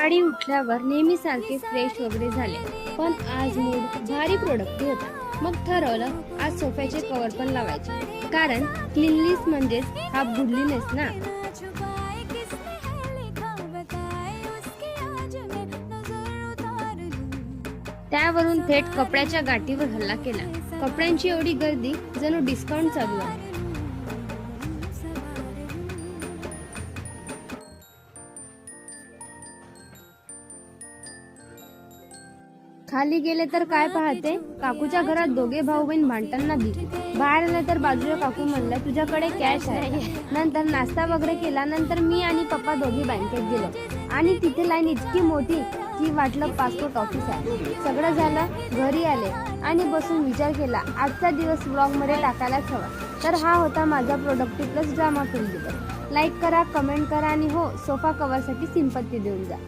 सकाळी उठल्यावर नेहमीसारखे फ्रेश वगैरे झाले, पण आज मूड भारी प्रोडक्टिव्ह होता. मग ठरवलं आज सोफ्याचे कव्हर पण लावायचे, कारण क्लीनलीस म्हणजेच हा गुडलीनेस ना. त्यावरून थेट कपड्याच्या गाठीवर हल्ला केला. कपड्यांची एवढी गर्दी, जणू डिस्काउंट चालू आहे. खाली गेले तर काय पाहते, काकूच्या घरात दोघे भाऊ बहीण भांडताना दिसले. बाहेर आले तर बाजूला काकू म्हणल्या तुझ्याकडे कॅश आहे. नंतर नाश्ता वगैरे केला. नंतर मी आणि पप्पा दोघे बँकेत गेलो आणि तिथे लाईन इतकी मोठी की वाटलं पासपोर्ट ऑफिस आहे. सगळं झालं, घरी आले आणि बसून विचार केला आजचा दिवस व्लॉग मध्ये टाकायलाच हवा. तर हा होता माझा प्रोडक्टिव्ह प्लस ड्रामा फिल्म दिवस. लाईक करा, कमेंट करा आणि हो, सोफा कव्हर साठी सिंपत्ती देऊन जा.